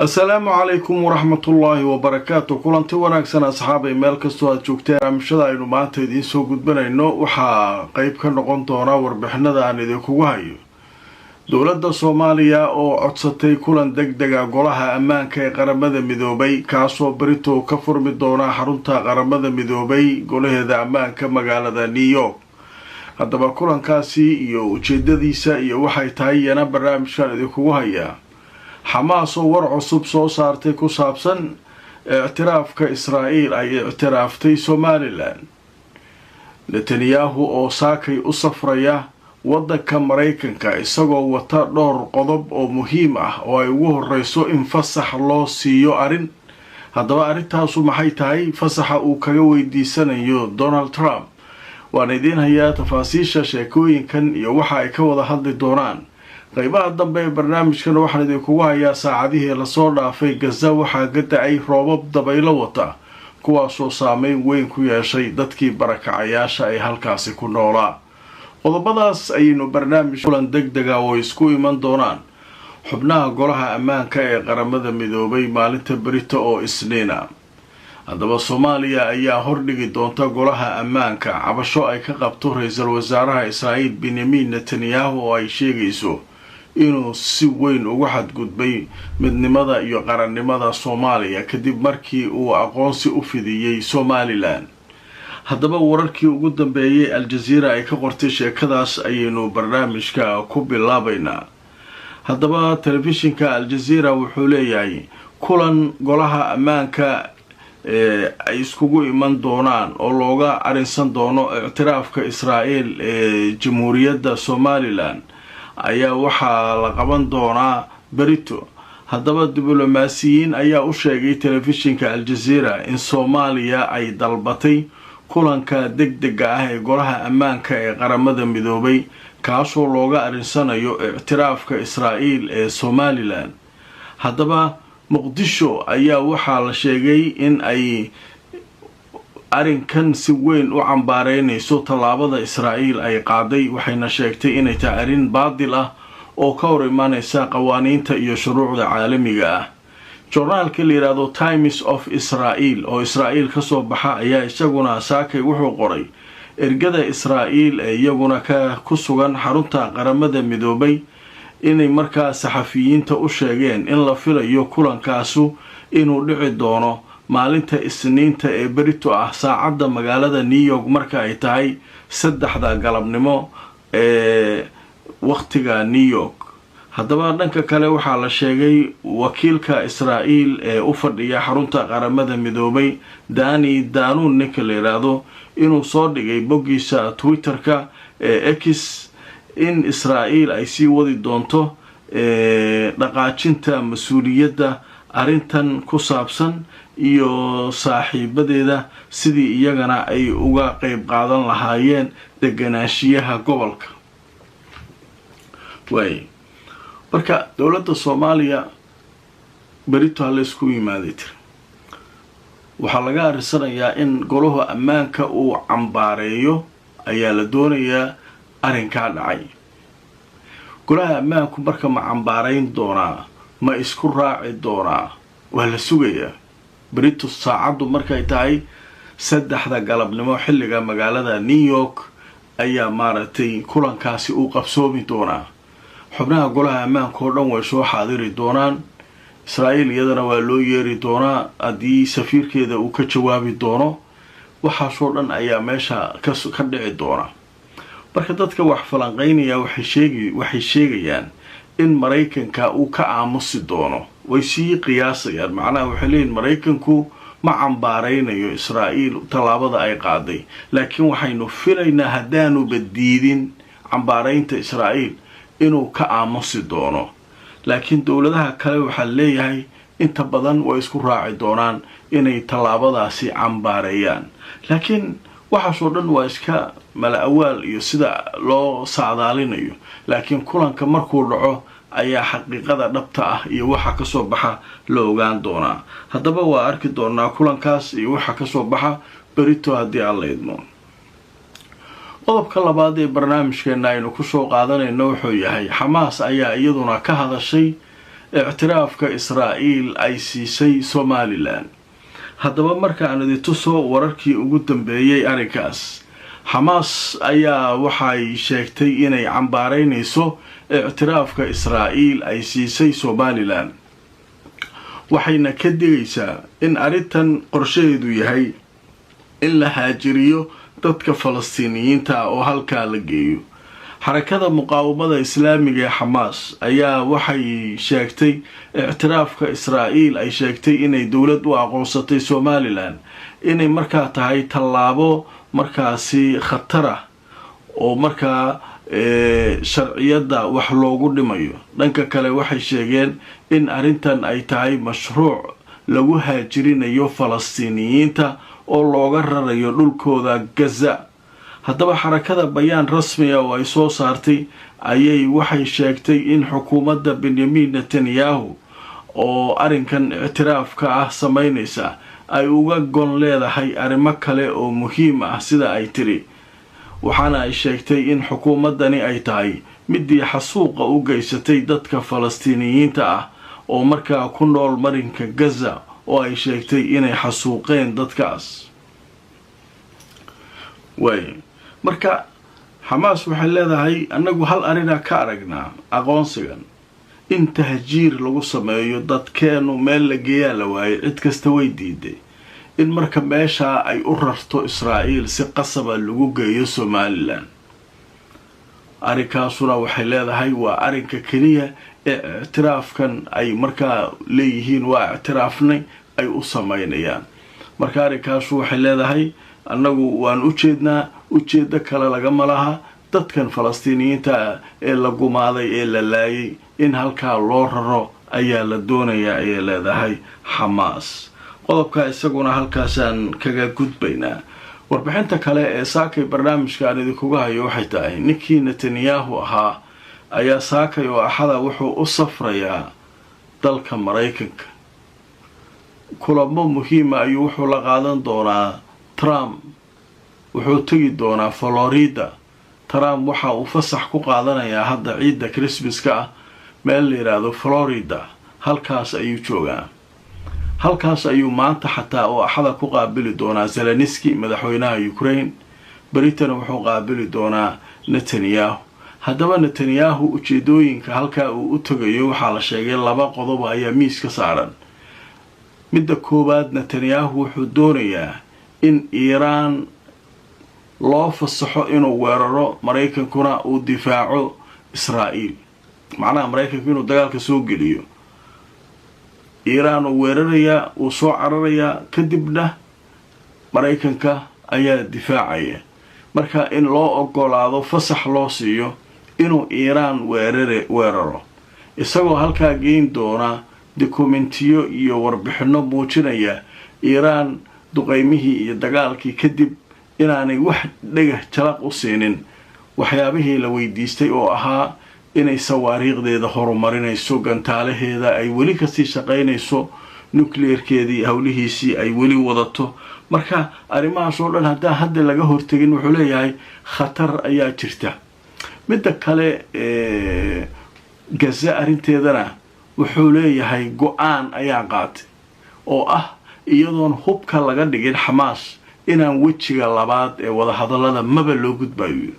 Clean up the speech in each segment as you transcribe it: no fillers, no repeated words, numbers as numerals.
السلام عليكم ورحمة الله وبركاته. كلنتي wanaagsan asxaabay meel kasto aad joogteen amshada aynu maanta idin soo gudbanayno waxa qayb ka noqon doona warbixinada aan idinku hayo. Dowladda Soomaaliya oo codsatay kulan degdeg ah golaha ammaanka ee qaramada midoobay kaasoo Brito ka furmi doona xarunta qaramada midoobay golaheeda ammaanka magaalada New York. Haddaba kulankaasi iyo ujeedadiisa iyo waxay tahay yana barnaamijkan idinku hayaa. حماس war cusub soo saartay ku saabsan اعترافka Israa'iil ay اعترافتay Somaliland. Netanyahu oo saakay u safraya wadanka Mareykanka isagoo wata dhowr qodob oo muhiim ah oo ay ugu horeyso in fasax loo siiyo arin. Haddaba arintaasu maxay tahay fasaxa uu kaga weydiisanayo Donald Trump. Waan idin hayaa tafaasiisha sheekooyinkan iyo waxa ay ka wada hadli doonaan. qaybaha dambe ee barnaamijkan waxaan idinku hayaa saacadihii la soo dhaafay Gaza waxa ka dhacay roobab dabaylo wata kuwaasoo saameyn weyn ku yeeshay dadkii barakacayaasha ay halkaasi ku noolaa. qodobadaas ayaynu barnaamij kulan degdeg ah oo isku iman doonaan xubnaha golaha ammaanka ee qaramada midoobay maalinta Brito oo Isniina. haddaba Soomaaliya ayaa hordhigi doonta golaha ammaanka cabasho ay ka qabto ra'iisul wasaaraha Israa'iil Benjamin Netanyahu oo ay sheegayso inuu si weyn uga xadgudbay midnimada iyo qarannimada Soomaaliya kadib markii uu aqoonsi u fidiyay Somaliland. haddaba wararkii ugu dambeeyay Al Jazeera ay ka qortay sheekadaas ayaynu barnaamijka ku bilaabaynaa. haddaba telefishinka Al Jazeera wuxuu leeyahay kulan golaha ammaanka ay iskugu iman doonaan oo looga arinsan doono اعترافka Israa'iil ee Jamhuuriyadda Somaliland ayaa waxaa la qaban doonaa Brito. haddaba diblomaasiyiin ayaa u sheegay telefishinka Al Jazeera in Soomaaliya ay dalbatay kulanka degdega ah ee golaha ammaanka ee qaramada midoobay kaasoo looga arinsanayo اعترافka Israa'iil ee Somaliland. haddaba Muqdisho ayaa waxaa la sheegay in ay arinkan si weyn u cambaareynayso tallaabada Israa'iil ay qaaday waxayna sheegtay inay tahay arin baadil ah oo ka hor imaanaysa qawaaniinta iyo shuruucda caalamiga ah. journaalka la yiraahdo Times of Israel oo Israa'iil ka soo baxa ayaa isaguna saakay wuxuu qoray ergada Israa'iil ee iyaguna ku sugan xarunta qaramada midoobay inay markaa saxafiyiinta u sheegeen in la filayo kulankaasu inuu dhici doono maalinta Isniinta ee Brito ah saacada magaalada New York marka ay tahay 3 galabnimo ee waqtiga New York. haddaba dhanka kale waxaa la sheegay wakiilka Israa'iil ee u fadhiya xarunta qaramada midoobay Dani Danuun ninka la yiraahdo inuu soo dhigay boggiisa Twitterka ee X in Israa'iil ay sii wadi doonto dhaqaajinta mas'uuliyadda arintan ku saabsan iyo saaxiibadeeda sidii iyagana ay uga qayb qaadan lahaayeen deganaanshiyaha gobolka. marka dowladda Soomaaliya Brito la isku yimaaday waxaa laga arsanayaa in golaha ammaanka uu cambaareeyo ayaa la doonayaa arinka dhacay. golaha ammaanku marka ma cambaareyn doonaa ma isku raaci doonaa waa la sugayaa. Brito saacadu markay tahay 3 galabnimo xilliga magaalada New York ayaa maaragtay kulankaasi uu qabsoomi doonaa. xubnaha golaha ammaanka oo dhan way soo xaadiri doonaan. Israa'iil iyadana waa loo yeeri doonaa haddii safiirkeeda uu ka jawaabi doono. waxaasoo dhan ayaa meesha ka dhici doona. marka dadka wax falanqeynaya waxay sheegayaan in Mareykanka uu ka aamusi doono. way sii qiyaasayaan macnaha waxay leeyihiin Mareykanku ma cambaareynayo Israa'iil tallaabada ay qaaday laakiin waxaynu filaynaa haddaanu badiidin cambaareynta Israa'iil inuu ka aamusi doono. laakiin dowladaha kale waxa leeyahay inta badan way isku raaci doonaan inay tallaabadaasi cambaareeyaan. laakiin waxaasoo dhan waa iska mala-awaal iyo sida loo saadaalinayo. laakiin kulanka markuu dhaco ayaa xaqiiqada dhabta ah iyo waxa ka soo baxa la ogaan doonaa. haddaba waa arki doonaa kulankaas iyo waxa ka soo baxa Brito haddii aan la idmo. qodobka labaad ee barnaamijkeena aynu ku soo qaadanayno wuxuu yahay Xamaas ayaa iyaduna ka hadashay اعترافك إسرائيل أي سيسي سوماليلان. haddaba markaan idin tuso wararkii ugu dambeeyay arrinkaas xamaas ayaa waxay sheegtay inay cambaaraynayso ictiraafka Israa'iil ay siisay Somaliland waxayna ka digaysaa in arrintan qorsheedu yahay in la haajiriyo dadka Falastiiniyiinta oo halka la geeyo. xarakada muqaawamada islaamiga ee Xamaas ayaa waxay sheegtay ictiraafka Israa'iil ay sheegtay inay dawlad u aqoonsatay Somaliland inay markaa tahay tallaabo markaasi khatar ah oo markaa sharciyada wax loogu dhimayo. dhanka kale waxay sheegeen in arrintan ay tahay mashruuc lagu haajirinayo Falastiiniyiinta oo looga rarayo dhulkooda Gaza. haddaba xarakada bayaan rasmi ah oo ay soo saartay ayay waxay sheegtay in xukuumadda Benjamin Netanyahu oo arrinkan ictiraafka ah sameynaysa ay uga gon leedahay arrimo kale oo muhiim ah sida ay tiri. waxaana ay sheegtay in xukuumaddani ay tahay midii xasuuqa u geysatay dadka Falastiiniyiinta ah oo markaa ku nool marinka Gaza oo ay sheegtay inay xasuuqeen dadkaas. marka Xamaas waxay leedahay anagu hal arina ka aragnaa aqoonsigan in tahjiir lagu sameeyo dadkeenu meel la geeyaa la waayay cid kasta way diiday in marka meesha ay u rarto Israa'iil si qasaba lagu geeyo Somaliland. arrinkaasuna waxay leedahay waa arrinka kaliya ee ictiraafkan ay markaa leeyihiin waa ictiraafnay ay u sameynayaan. marka arrinkaasu waxay leedahay annagu waan ujeedda kale lagama laha dadkan Falastiiniyiinta ee la gumaaday ee la laayay in halkaa loo raro ayaa la doonayaa ay leedahay Xamaas. qodobka isaguna halkaasaan kaga gudbaynaa. warbixinta kale ee saakay barnaamijkan idinkuga hayo waxay tahay ninkii Netanyahu ahaa ayaa saakay oo axada wuxuu u safrayaa dalka Mareykanka. kulamo muhiim ah ayuu wuxuu la qaadan doonaa Trump. wuxuu tagi doonaa Florida. Trump waxa uu fasax ku qaadanayaa hadda ciida Christmaska ah meel la yiraahdo Florida. halkaas ayuu joogaa. halkaas ayuu maanta xataa oo axada ku qaabili doonaa Zelensky madaxweynaha Ukraine. Britain wuxuu qaabili doonaa Netanyahu. haddaba Netanyahu ujeedooyinka halka uu u tagayo waxaa la sheegay laba qodob ayaa miiska saaran. midda koowaad Netanyahu wuxuu doonayaa in Iran loo fasaxo inuu weeraro Mareykankuna uu difaaco Israa'iil. macnaha Mareykanku inuu dagaalka soo geliyo Iran uu weeraraya uu soo cararaya kadibna Mareykanka ayaa difaacaya. marka in loo ogolaado fasax loo siiyo inuu Iran weeraro isagoo halkaa geyn doona dokumentiyo iyo warbixino muujinaya Iran duqeymihii iyo dagaalkii kadib inaanay wax dhagax jalaq u siinin waxyaabihii la weydiistay oo ahaa inay sawaariiqdeeda horumarinayso gantaalaheeda ay weli kasii shaqaynayso nuclearkeedii hawlihiisii ay weli wadato. marka arrimahaas oo dhan haddaan hadda laga hortagin wuxuu leeyahay khatar ayaa jirta. midda kale Gaza arrinteedana wuxuu leeyahay go'aan ayaa qaatay oo ah iyadoon hubka laga dhigin Xamaas inaan wejiga labaad ee wada hadallada maba loo gudbayo.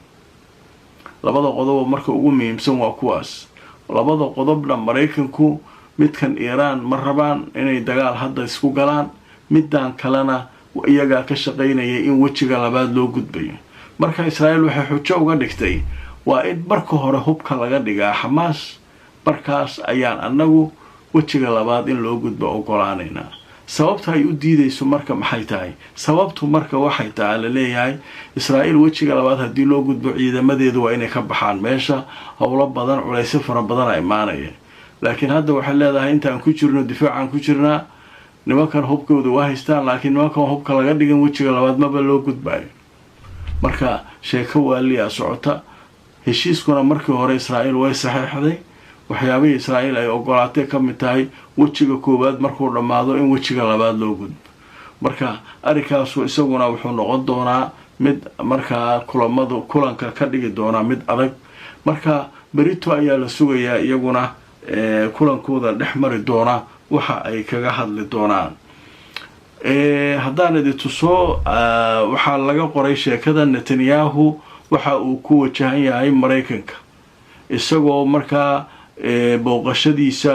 labada qodob marka ugu muhiimsan waa kuwaas. labada qodobna Mareykanku midkan Iran ma rabaan inay dagaal hadda isku galaan. midaan kalena iyaga ka shaqeynaya in wejiga labaad loo gudbayo. marka Israa'iil waxay xujo uga dhigtay waa in marka hore hubka laga dhigaa Xamaas. markaas ayaan anagu wejiga labaad in loo gudbo ogolaanayna. sababta ay u diidayso marka maxay tahay? sababtu marka waxay tahay la leeyahay Israa'iil wejiga labaad hadii loo gudbo ciidamadeedu waa inay ka baxaan meesha howlo badan culays fara badan ay imaanayeen. laakiin hadda waxay leedahay intaan ku jirno difaacan ku jirnaa nimankan hubkooda waa haystaan laakiin nimankan hubka laga dhigan wejiga labaad maba loo gudbayo. marka sheeko waaliya socota. heshiiskuna markii hore Israa'iil way saxeexday waxyaabihii Israa'iil ay ogolaatay ka mid tahay wejiga koowaad markuu dhamaado in wejiga labaad loo gudbo. marka arrinkaas isaguna wuxuu noqon doonaa mid markaa kulanka ka dhigi doona mid adag. marka berito ayaa la sugayaa iyaguna kulankooda dhex mari doona waxa ay kaga hadli doonaan. haddaan idin tuso waxaa laga qoray sheekada Netanyahu waxa uu ku wajahan yahay Mareykanka isagoo markaa booqashadiisa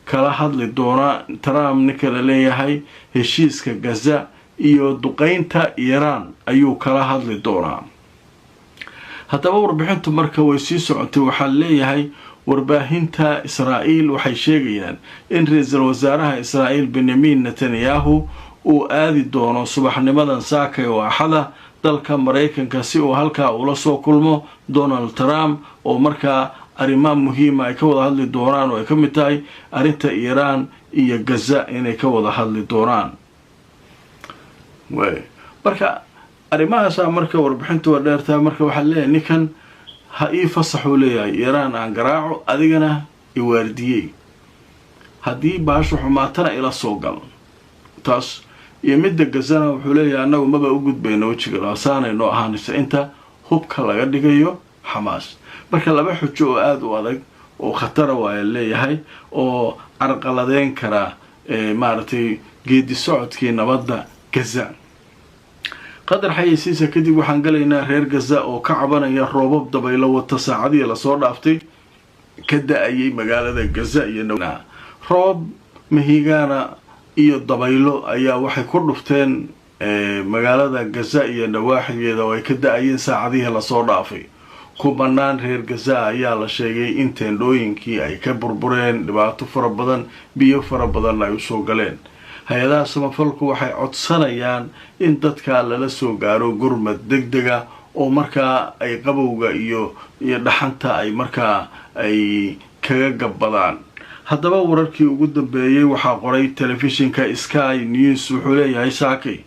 kala hadli doona Trump ninka la leeyahay heshiiska Gaza iyo duqeynta Iran ayuu kala hadli doonaa. haddaba warbixintu marka way sii socotay waxaa leeyahay warbaahinta Israa'iil waxay sheegayaan in ra'iisul wasaaraha Israa'iil Benjamin Netanyahu uu aadi doono subaxnimadan saaka oo Axada dalka Mareykanka si uu halkaa ula soo kulmo Donald Trump oo markaa arrimo muhiim ah ay ka wada hadli doonaan oo ay ka mid tahay arrinta Iran iyo Gaza inay ka wada hadli doonaan. marka arrimahaas marka warbixintu waa dheertaa marka waxa leeyahay ninkan ha ii fasaxu leeyahay Iran aan garaaco adigana i waardiyay haddii baashu xumaatana ila soo gal taas iyo midda Gazana wuxuu leeyahay anagu maba u gudbayno wajiga laasaanayno ahaanaysa inta hubka laga dhigayo Hamas. marka laba xujo oo aad u adag oo khatar ah leeyahay oo carqaladeyn kara maartay geedi socodkii nabadda Gaza. qadar xayeysiisa kadib waxaan galaynaa reer Gaza oo ka cabanaya roobab dabaylo wata saacadii la soo dhaaftay ka da'ayay magaalada Gaza iyo roob mahigaana iyo dabaylo ayaa waxay ku dhufteen magaalada Gaza iyo nawaaxigeeda oo ay ka da'ayeen saacadii la soo dhaafay. kubanaan reer Gaza ayaa la sheegay in teendhooyinkii ay ka burbureen dhibaato fara badan biyo fara badan ay u soo galeen. hay-adaha samafalku waxay codsanayaan in dadka lala soo gaaro gurmad degdega oo markaa ay qabowga iyo dhaxanta ay markaa ay kaga gabbadaan. haddaba wararkii ugu dambeeyay waxaa qoray telefishinka Sky News wuxuu leeyahay saakay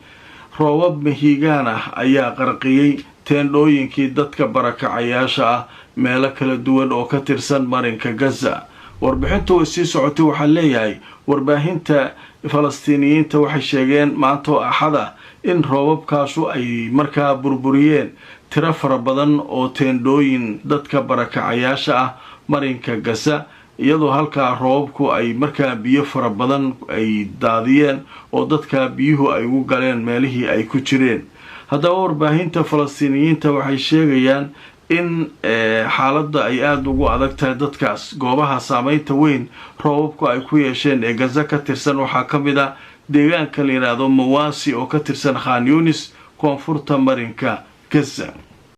roobab mahigaan ah ayaa qarqiyay teendhooyinkii dadka barakacayaasha ah meelo kala duwan oo ka tirsan marinka Gaza. warbixintu way sii socotay waxaa leeyahay warbaahinta Falastiiniyiinta waxay sheegeen maanta oo Axada in roobabkaasu ay markaa burburiyeen tiro fara badan oo teendhooyin dadka barakacayaasha ah marinka Gaza iyadoo halkaa roobabku ay markaa biyo fara badan ay daadiyeen oo dadka biyuhu ay ugu galeen meelihii ay ku jireen. haddaba warbaahinta Falastiiniyiinta waxay sheegayaan in xaaladda ay aad ugu adag tahay dadkaas goobaha saameynta weyn roobabku ay ku yeesheen ee Gaza ka tirsan waxaa ka mid ah deegaanka la yiraahdo Mawasi oo ka tirsan Khan Yunis koonfurta marinka Gaza.